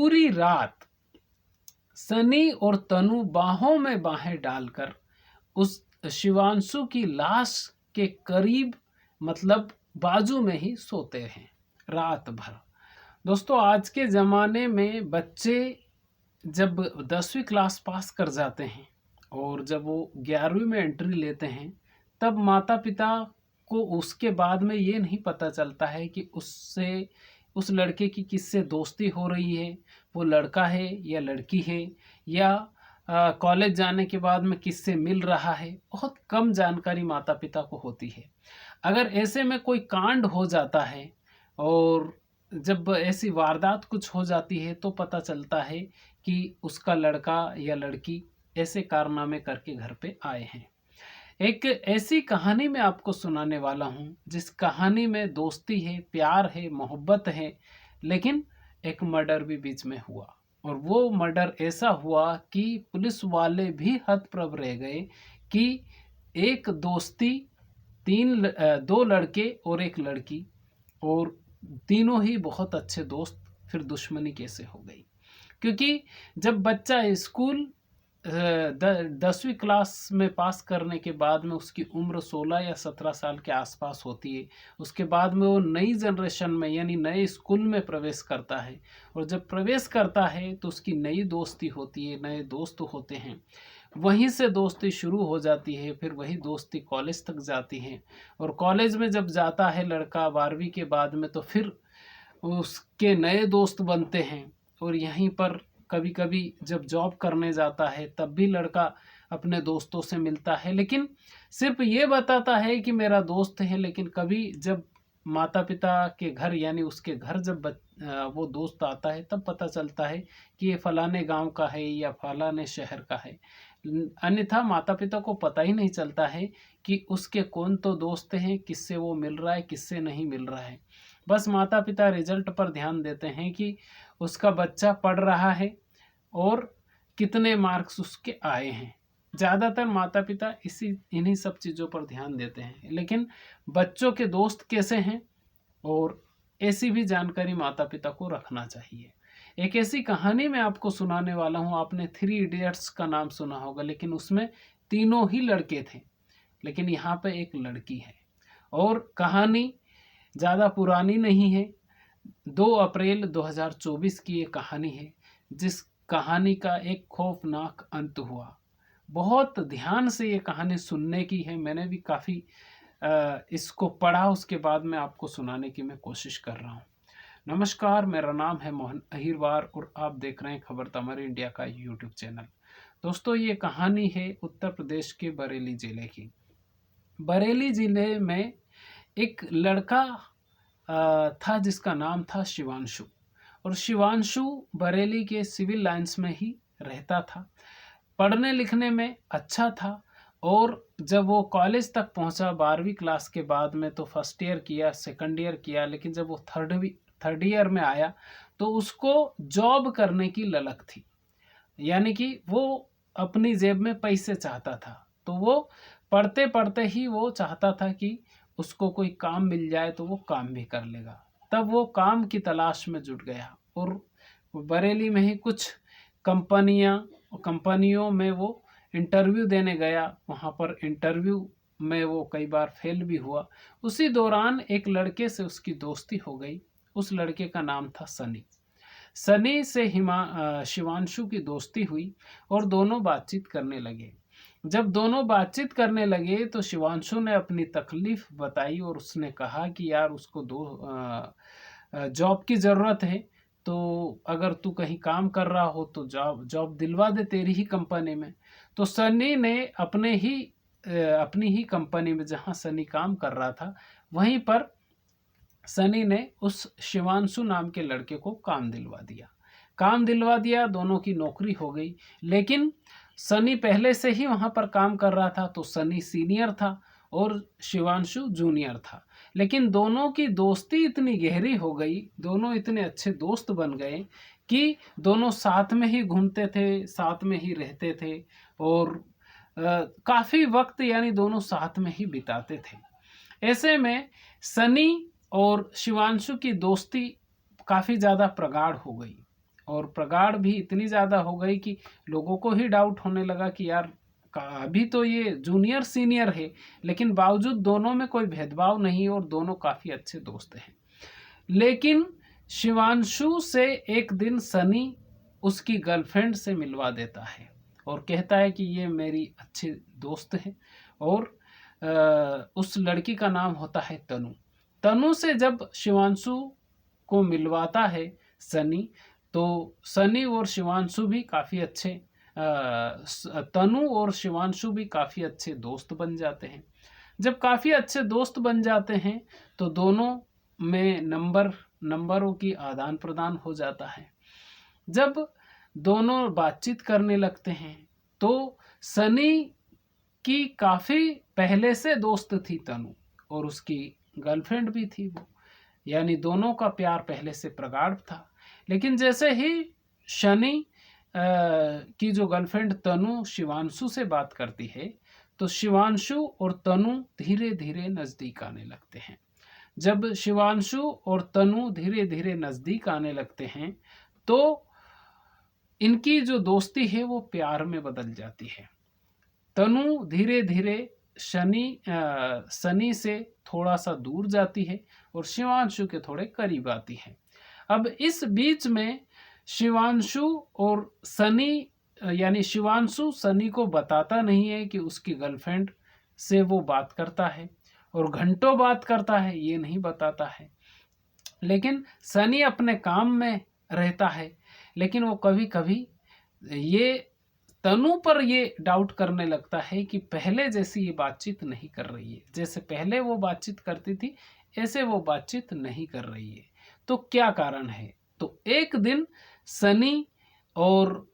पूरी रात सनी और तनु बाहों में बाहें डालकर उस शिवांशु की लाश के करीब, मतलब बाजू में ही सोते हैं रात भर। दोस्तों, आज के ज़माने में बच्चे जब 10वीं क्लास पास कर जाते हैं और जब वो 11वीं में एंट्री लेते हैं, तब माता पिता को उसके बाद में ये नहीं पता चलता है कि उस लड़के की किससे दोस्ती हो रही है, वो लड़का है या लड़की है, या कॉलेज जाने के बाद में किससे मिल रहा है। बहुत कम जानकारी माता पिता को होती है। अगर ऐसे में कोई कांड हो जाता है और जब ऐसी वारदात कुछ हो जाती है तो पता चलता है कि उसका लड़का या लड़की ऐसे कारनामे करके घर पे आए हैं। एक ऐसी कहानी मैं आपको सुनाने वाला हूँ जिस कहानी में दोस्ती है, प्यार है, मोहब्बत है, लेकिन एक मर्डर भी बीच में हुआ। और वो मर्डर ऐसा हुआ कि पुलिस वाले भी हतप्रभ रह गए कि एक दोस्ती, दो लड़के और एक लड़की, और तीनों ही बहुत अच्छे दोस्त, फिर दुश्मनी कैसे हो गई। क्योंकि जब बच्चा स्कूल 10वीं क्लास में पास करने के बाद में उसकी उम्र 16 या 17 साल के आसपास होती है, उसके बाद में वो नई जनरेशन में यानी नए स्कूल में प्रवेश करता है। और जब प्रवेश करता है तो उसकी नई दोस्ती होती है, नए दोस्त होते हैं, वहीं से दोस्ती शुरू हो जाती है। फिर वही दोस्ती कॉलेज तक जाती है, और कॉलेज में जब जाता है लड़का 12वीं के बाद में, तो फिर उसके नए दोस्त बनते हैं। और यहीं पर कभी कभी जब जॉब करने जाता है तब भी लड़का अपने दोस्तों से मिलता है, लेकिन सिर्फ ये बताता है कि मेरा दोस्त है। लेकिन कभी जब माता पिता के घर यानी उसके घर जब वो दोस्त आता है, तब पता चलता है कि ये फलाने गांव का है या फलाने शहर का है। अन्यथा माता पिता को पता ही नहीं चलता है कि उसके कौन तो दोस्त हैं, किससे वो मिल रहा है, किससे नहीं मिल रहा है। बस माता पिता रिजल्ट पर ध्यान देते हैं कि उसका बच्चा पढ़ रहा है और कितने मार्क्स उसके आए हैं। ज़्यादातर माता पिता इन्हीं सब चीज़ों पर ध्यान देते हैं, लेकिन बच्चों के दोस्त कैसे हैं और ऐसी भी जानकारी माता पिता को रखना चाहिए। एक ऐसी कहानी मैं आपको सुनाने वाला हूँ। आपने 3 इडियट्स का नाम सुना होगा, लेकिन उसमें तीनों ही लड़के थे, लेकिन यहाँ पे एक लड़की है। और कहानी ज़्यादा पुरानी नहीं है, 2 अप्रैल 2024 की ये कहानी है, जिस कहानी का एक खौफनाक अंत हुआ। बहुत ध्यान से ये कहानी सुनने की है। मैंने भी काफ़ी इसको पढ़ा, उसके बाद में आपको सुनाने की मैं कोशिश कर रहा हूँ। नमस्कार, मेरा नाम है मोहन अहिरवार और आप देख रहे हैं खबर तमर इंडिया का यूट्यूब चैनल। दोस्तों, ये कहानी है उत्तर प्रदेश के बरेली ज़िले की। बरेली ज़िले में एक लड़का था जिसका नाम था शिवांशु। और शिवांशु बरेली के सिविल लाइंस में ही रहता था। पढ़ने लिखने में अच्छा था, और जब वो कॉलेज तक पहुंचा 12वीं क्लास के बाद में, तो फर्स्ट ईयर किया, सेकंड ईयर किया, लेकिन जब वो थर्ड ईयर में आया तो उसको जॉब करने की ललक थी। यानी कि वो अपनी जेब में पैसे चाहता था, तो वो पढ़ते पढ़ते ही वो चाहता था कि उसको कोई काम मिल जाए तो वो काम भी कर लेगा। तब वो काम की तलाश में जुट गया और बरेली में ही कुछ कंपनियों में वो इंटरव्यू देने गया। वहाँ पर इंटरव्यू में वो कई बार फेल भी हुआ। उसी दौरान एक लड़के से उसकी दोस्ती हो गई। उस लड़के का नाम था सनी। सनी से शिवांशु की दोस्ती हुई और दोनों बातचीत करने लगे। जब दोनों बातचीत करने लगे तो शिवांशु ने अपनी तकलीफ बताई और उसने कहा कि यार उसको जॉब की ज़रूरत है, तो अगर तू कहीं काम कर रहा हो तो जॉब दिलवा दे तेरी ही कंपनी में। तो सनी ने अपनी ही कंपनी में, जहां सनी काम कर रहा था, वहीं पर सनी ने उस शिवांशु नाम के लड़के को काम दिलवा दिया। दोनों की नौकरी हो गई। लेकिन सनी पहले से ही वहाँ पर काम कर रहा था, तो सनी सीनियर था और शिवांशु जूनियर था। लेकिन दोनों की दोस्ती इतनी गहरी हो गई, दोनों इतने अच्छे दोस्त बन गए कि दोनों साथ में ही घूमते थे, साथ में ही रहते थे, और काफ़ी वक्त यानी दोनों साथ में ही बिताते थे। ऐसे में सनी और शिवांशु की दोस्ती काफ़ी ज़्यादा प्रगाढ़ हो गई और प्रगाढ़ भी इतनी ज़्यादा हो गई कि लोगों को ही डाउट होने लगा कि यार अभी तो ये जूनियर सीनियर है, लेकिन बावजूद दोनों में कोई भेदभाव नहीं और दोनों काफ़ी अच्छे दोस्त हैं। लेकिन शिवांशु से एक दिन सनी उसकी गर्लफ्रेंड से मिलवा देता है और कहता है कि ये मेरी अच्छी दोस्त है, और उस लड़की का नाम होता है तनु। तनु से जब शिवांशु को मिलवाता है सनी, तो सनी और शिवांशु भी काफ़ी अच्छे तनु और शिवांशु भी काफ़ी अच्छे दोस्त बन जाते हैं। जब काफ़ी अच्छे दोस्त बन जाते हैं तो दोनों में नंबरों की आदान प्रदान हो जाता है। जब दोनों बातचीत करने लगते हैं तो सनी की काफ़ी पहले से दोस्त थी तनु, और उसकी गर्लफ्रेंड भी थी वो, यानी दोनों का प्यार पहले से प्रगाढ़ था। लेकिन जैसे ही शनि की जो गर्लफ्रेंड तनु शिवांशु से बात करती है तो शिवांशु और तनु धीरे धीरे नज़दीक आने लगते हैं। जब शिवांशु और तनु धीरे धीरे नज़दीक आने लगते हैं तो इनकी जो दोस्ती है वो प्यार में बदल जाती है। तनु धीरे धीरे सनी से थोड़ा सा दूर जाती है और शिवांशु के थोड़े करीब आती है। अब इस बीच में शिवांशु और सनी यानी शिवांशु सनी को बताता नहीं है कि उसकी गर्लफ्रेंड से वो बात करता है और घंटों बात करता है, ये नहीं बताता है। लेकिन सनी अपने काम में रहता है, लेकिन वो कभी कभी ये तनु पर ये डाउट करने लगता है कि पहले जैसी ये बातचीत नहीं कर रही है, जैसे पहले वो बातचीत करती थी ऐसे वो बातचीत नहीं कर रही है, तो क्या कारण है। तो एक दिन सनी और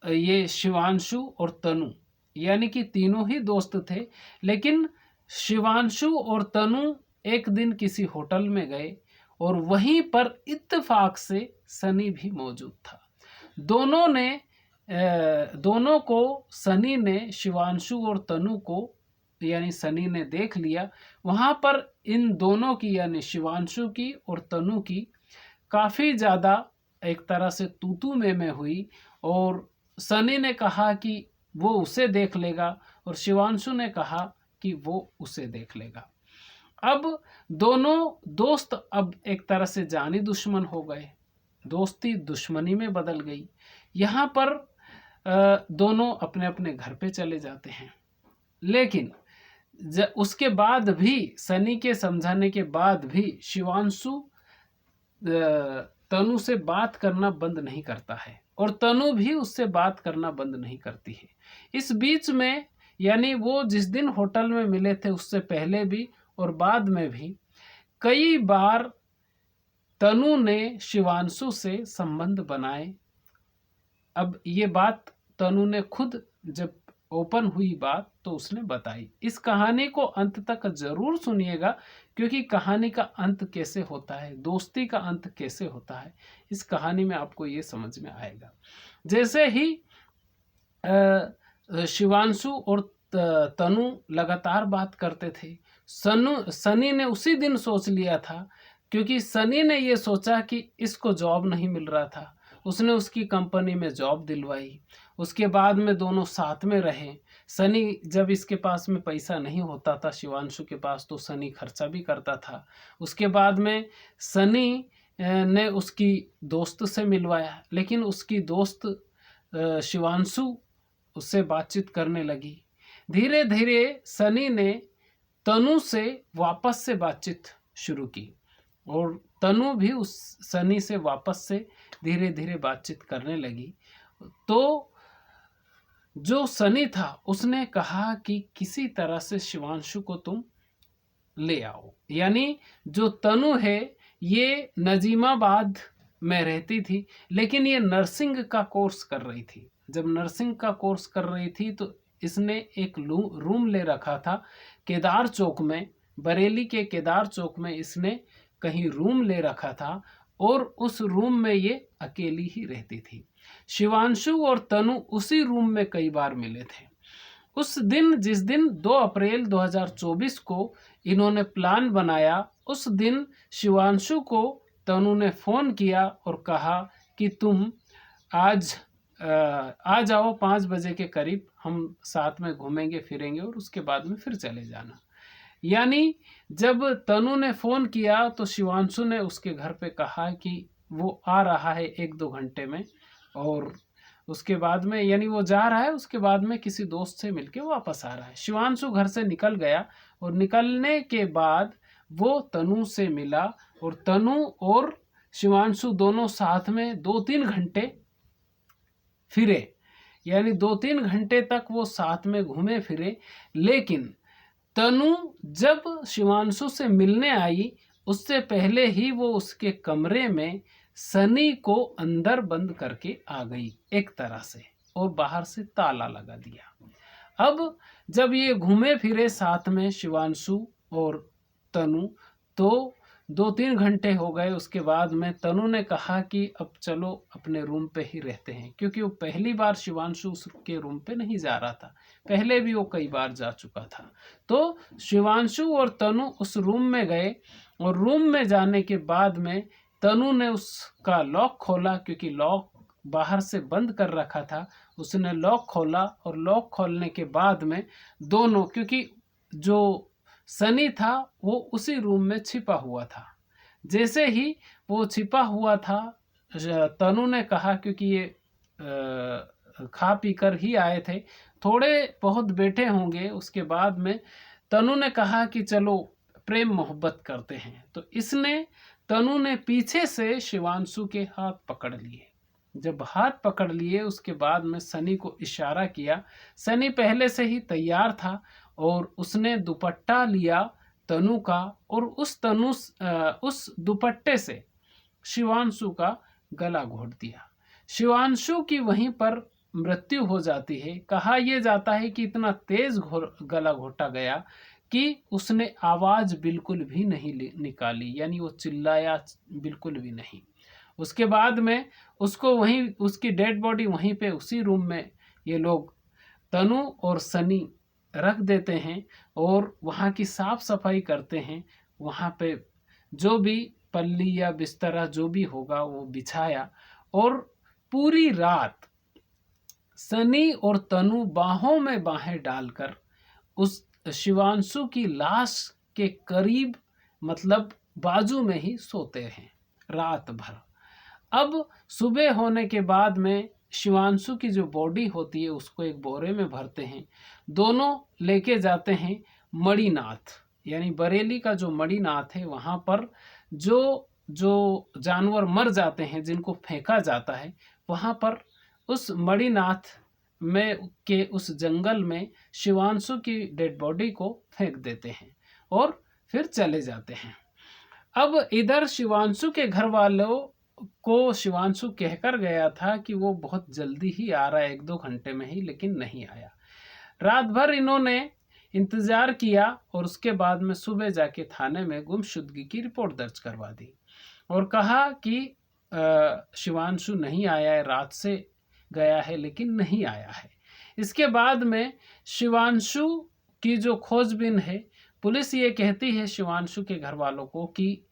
ये शिवांशु और तनु यानी कि तीनों ही दोस्त थे, लेकिन शिवांशु और तनु एक दिन किसी होटल में गए और वहीं पर इत्तेफाक से सनी भी मौजूद था। दोनों को सनी ने शिवांशु और तनु को यानी सनी ने देख लिया। वहाँ पर इन दोनों की यानी शिवांशु की और तनु की काफ़ी ज़्यादा एक तरह से तू में हुई, और सनी ने कहा कि वो उसे देख लेगा और शिवांशु ने कहा कि वो उसे देख लेगा। अब दोनों दोस्त अब एक तरह से जानी दुश्मन हो गए, दोस्ती दुश्मनी में बदल गई। यहाँ पर दोनों अपने अपने घर पे चले जाते हैं, लेकिन उसके बाद भी सनी के समझाने के बाद भी शिवांशु तनु से बात करना बंद नहीं करता है और तनु भी उससे बात करना बंद नहीं करती है। इस बीच में यानी वो जिस दिन होटल में मिले थे उससे पहले भी और बाद में भी कई बार तनु ने शिवांशु से संबंध बनाए। अब ये बात तनु ने खुद जब ओपन हुई बात तो उसने बताई। इस कहानी को अंत तक जरूर सुनिएगा, क्योंकि कहानी का अंत कैसे होता है, दोस्ती का अंत कैसे होता है, इस कहानी में आपको ये समझ में आएगा। जैसे ही शिवांशु और तनु लगातार बात करते थे, सनी ने उसी दिन सोच लिया था, क्योंकि सनी ने ये सोचा कि इसको जॉब नहीं मिल रहा था, उसने उसकी कंपनी में जॉब दिलवाई। उसके बाद में दोनों साथ में रहे। सनी जब इसके पास में पैसा नहीं होता था शिवांशु के पास तो सनी खर्चा भी करता था। उसके बाद में सनी ने उसकी दोस्त से मिलवाया, लेकिन उसकी दोस्त शिवांशु उससे बातचीत करने लगी। धीरे धीरे सनी ने तनु से वापस से बातचीत शुरू की और तनु भी उस सनी से वापस से धीरे धीरे बातचीत करने लगी। तो जो सनी था उसने कहा कि किसी तरह से शिवांशु को तुम ले आओ। यानी जो तनु है ये नजीमाबाद में रहती थी, लेकिन ये नर्सिंग का कोर्स कर रही थी। जब नर्सिंग का कोर्स कर रही थी तो इसने एक रूम ले रखा था केदार चौक में, बरेली के केदार चौक में इसने कहीं रूम ले रखा था और उस रूम में ये अकेली ही रहती थी। शिवांशु और तनु उसी रूम में कई बार मिले थे। उस दिन जिस दिन 2 अप्रैल 2024 को इन्होंने प्लान बनाया, उस दिन शिवांशु को तनु ने फ़ोन किया और कहा कि तुम आज आ जाओ 5 बजे के करीब, हम साथ में घूमेंगे फिरेंगे और उसके बाद में फिर चले जाना। यानी जब तनु ने फ़ोन किया तो शिवांशु ने उसके घर पे कहा कि वो आ रहा है 1-2 घंटे में, और उसके बाद में यानी वो जा रहा है, उसके बाद में किसी दोस्त से मिलके वापस आ रहा है। शिवांशु घर से निकल गया और निकलने के बाद वो तनु से मिला, और तनु और शिवांशु दोनों साथ में 2-3 घंटे फिरे। यानी 2-3 घंटे तक वो साथ में घूमे फिरे। लेकिन तनु जब शिवांशु से मिलने आई, उससे पहले ही वो उसके कमरे में सनी को अंदर बंद करके आ गई एक तरह से, और बाहर से ताला लगा दिया। अब जब ये घूमे फिरे साथ में शिवांशु और तनु, तो 2-3 घंटे हो गए। उसके बाद में तनु ने कहा कि अब चलो अपने रूम पे ही रहते हैं, क्योंकि वो पहली बार शिवांशु उसके रूम पे नहीं जा रहा था, पहले भी वो कई बार जा चुका था। तो शिवांशु और तनु उस रूम में गए, और रूम में जाने के बाद में तनु ने उसका लॉक खोला, क्योंकि लॉक बाहर से बंद कर रखा था। उसने लॉक खोला, और लॉक खोलने के बाद में दोनों, क्योंकि जो सनी था वो उसी रूम में छिपा हुआ था। जैसे ही वो छिपा हुआ था, तनु ने कहा, क्योंकि ये खा पी कर ही आए थे, थोड़े बहुत बैठे होंगे, उसके बाद में तनु ने कहा कि चलो प्रेम मोहब्बत करते हैं। तो तनु ने पीछे से शिवांशु के हाथ पकड़ लिए। जब हाथ पकड़ लिए, उसके बाद में सनी को इशारा किया। सनी पहले से ही तैयार था, और उसने दुपट्टा लिया तनु का, और उस दुपट्टे से शिवांशु का गला घोट दिया। शिवांशु की वहीं पर मृत्यु हो जाती है। कहा यह जाता है कि इतना तेज गला घोटा गया कि उसने आवाज बिल्कुल भी नहीं निकाली, यानी वो चिल्लाया बिल्कुल भी नहीं। उसके बाद में उसको वहीं, उसकी डेड बॉडी वहीं पे उसी रूम में ये लोग तनु और सनी रख देते हैं, और वहाँ की साफ सफाई करते हैं। वहाँ पे जो भी पल्ली या बिस्तरा जो भी होगा वो बिछाया, और पूरी रात सनी और तनु बाहों में बाहें डालकर उस शिवांशु की लाश के करीब, मतलब बाजू में ही सोते हैं रात भर। अब सुबह होने के बाद में शिवांशु की जो बॉडी होती है उसको एक बोरे में भरते हैं, दोनों लेके जाते हैं मणिनाथ, यानी बरेली का जो मणिनाथ है, वहाँ पर जो जानवर मर जाते हैं, जिनको फेंका जाता है, वहाँ पर उस मणिनाथ में के उस जंगल में शिवांशु की डेड बॉडी को फेंक देते हैं, और फिर चले जाते हैं। अब इधर शिवांशु के घर वालों को शिवांशु कहकर गया था कि वो बहुत जल्दी ही आ रहा है, 1-2 घंटे में ही, लेकिन नहीं आया। रात भर इन्होंने इंतजार किया, और उसके बाद में सुबह जाके थाने में गुमशुदगी की रिपोर्ट दर्ज करवा दी, और कहा कि शिवांशु नहीं आया है, रात से गया है लेकिन नहीं आया है। इसके बाद में शिवांशु की जो खोजबीन है, पुलिस ये कहती है शिवांशु के घर वालों को कि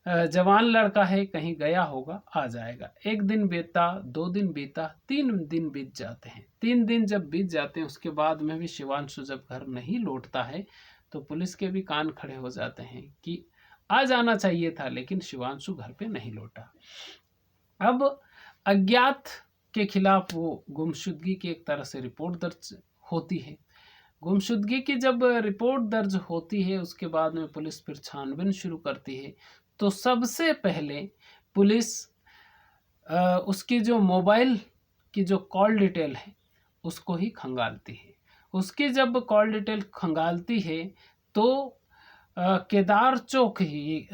जवान लड़का है, कहीं गया होगा, आ जाएगा। 1 दिन बीता, 2 दिन बीता, 3 दिन बीत जाते हैं। 3 दिन जब बीत जाते हैं, उसके बाद में भी शिवांशु जब घर नहीं लौटता है, तो पुलिस के भी कान खड़े हो जाते हैं कि आ जाना चाहिए था, लेकिन शिवांशु घर पे नहीं लौटा। अब अज्ञात के खिलाफ वो गुमशुदगी की एक तरह से रिपोर्ट दर्ज होती है। गुमशुदगी की जब रिपोर्ट दर्ज होती है, उसके बाद में पुलिस फिर छानबीन शुरू करती है। तो सबसे पहले पुलिस उसकी जो मोबाइल की जो कॉल डिटेल है उसको ही खंगालती है। उसकी जब कॉल डिटेल खंगालती है, तो केदार चौक ही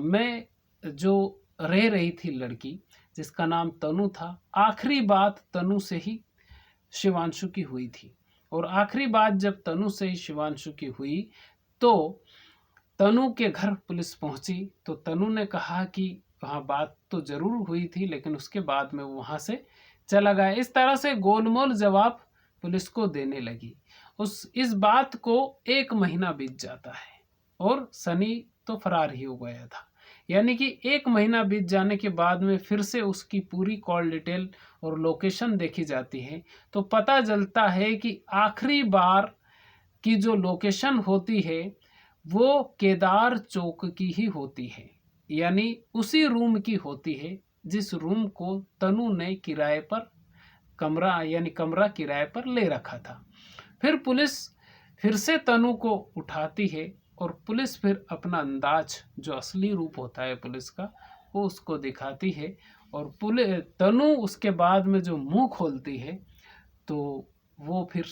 में जो रह रही थी लड़की, जिसका नाम तनु था, आखिरी बात तनु से ही शिवांशु की हुई थी। और आखिरी बात जब तनु से ही शिवांशु की हुई, तो तनु के घर पुलिस पहुंची, तो तनु ने कहा कि वहाँ बात तो जरूर हुई थी, लेकिन उसके बाद में वो वहाँ से चला गया। इस तरह से गोलमोल जवाब पुलिस को देने लगी। इस बात को 1 महीना बीत जाता है, और सनी तो फरार ही हो गया था। यानी कि 1 महीना बीत जाने के बाद में फिर से उसकी पूरी कॉल डिटेल और लोकेशन देखी जाती है, तो पता चलता है कि आखिरी बार की जो लोकेशन होती है वो केदार चौक की ही होती है, यानी उसी रूम की होती है जिस रूम को तनु ने किराए पर कमरा किराए पर ले रखा था। फिर पुलिस फिर से तनु को उठाती है और पुलिस फिर अपना अंदाज, जो असली रूप होता है पुलिस का, वो उसको दिखाती है। और तनु उसके बाद में जो मुंह खोलती है तो वो फिर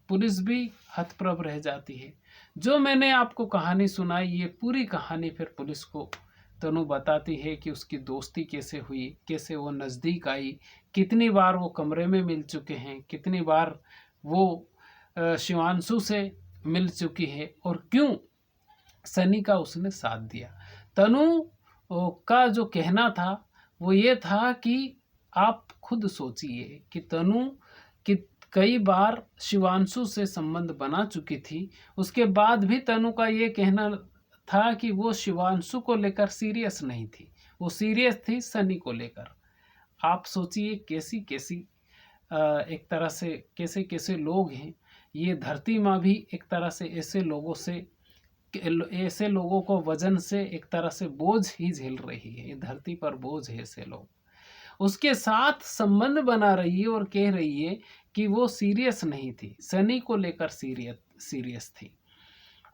पुलिस भी हतप्रभ रह जाती है। जो मैंने आपको कहानी सुनाई, ये पूरी कहानी फिर पुलिस को तनु बताती है कि उसकी दोस्ती कैसे हुई, कैसे वो नज़दीक आई, कितनी बार वो कमरे में मिल चुके हैं, कितनी बार वो शिवांशु से मिल चुकी है और क्यों सनी का उसने साथ दिया। तनु का जो कहना था वो ये था कि आप खुद सोचिए कि तनु कि कई बार शिवांशु से संबंध बना चुकी थी, उसके बाद भी तनु का ये कहना था कि वो शिवांशु को लेकर सीरियस नहीं थी, वो सीरियस थी सनी को लेकर। आप सोचिए कैसी कैसी एक तरह से कैसे कैसे लोग हैं। ये धरती माँ भी एक तरह से ऐसे लोगों को वजन से एक तरह से बोझ ही झेल रही है। ये धरती पर बोझ है ऐसे लोग। उसके साथ संबंध बना रही है और कह रही है कि वो सीरियस नहीं थी, सनी को लेकर सीरियस थी।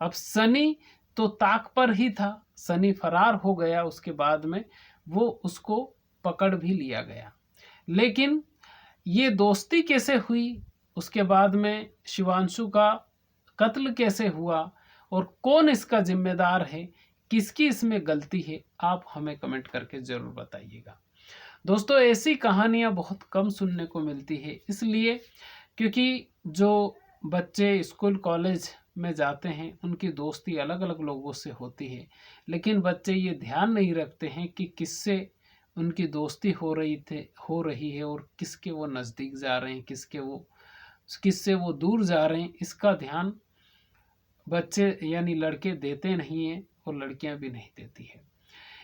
अब सनी तो ताक पर ही था, सनी फरार हो गया, उसके बाद में वो उसको पकड़ भी लिया गया। लेकिन ये दोस्ती कैसे हुई, उसके बाद में शिवांशु का कत्ल कैसे हुआ और कौन इसका जिम्मेदार है, किसकी इसमें गलती है, आप हमें कमेंट करके ज़रूर बताइएगा। दोस्तों, ऐसी कहानियाँ बहुत कम सुनने को मिलती है, इसलिए क्योंकि जो बच्चे स्कूल कॉलेज में जाते हैं उनकी दोस्ती अलग अलग लोगों से होती है, लेकिन बच्चे ये ध्यान नहीं रखते हैं कि किससे उनकी दोस्ती हो रही है और किसके वो नज़दीक जा रहे हैं, किससे वो दूर जा रहे हैं। इसका ध्यान बच्चे यानी लड़के देते नहीं हैं और लड़कियां भी नहीं देती है।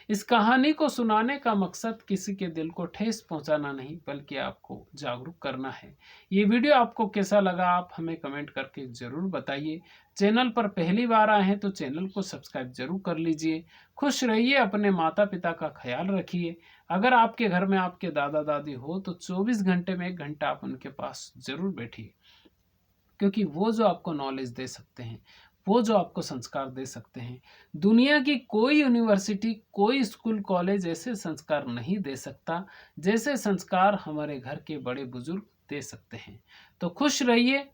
इस कहानी को सुनाने का मकसद किसी के दिल को ठेस पहुंचाना नहीं, बल्कि आपको जागरूक करना है। ये वीडियो आपको कैसा लगा, आप हमें कमेंट करके ज़रूर बताइए। चैनल पर पहली बार आए हैं तो चैनल को सब्सक्राइब जरूर कर लीजिए। खुश रहिए, अपने माता पिता का ख्याल रखिए। अगर आपके घर में आपके दादा दादी हो तो 24 घंटे में 1 घंटा आप उनके पास ज़रूर बैठिए, क्योंकि वो जो आपको नॉलेज दे सकते हैं, वो जो आपको संस्कार दे सकते हैं, दुनिया की कोई यूनिवर्सिटी, कोई स्कूल कॉलेज ऐसे संस्कार नहीं दे सकता जैसे संस्कार हमारे घर के बड़े बुजुर्ग दे सकते हैं। तो खुश रहिए।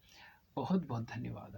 बहुत बहुत धन्यवाद।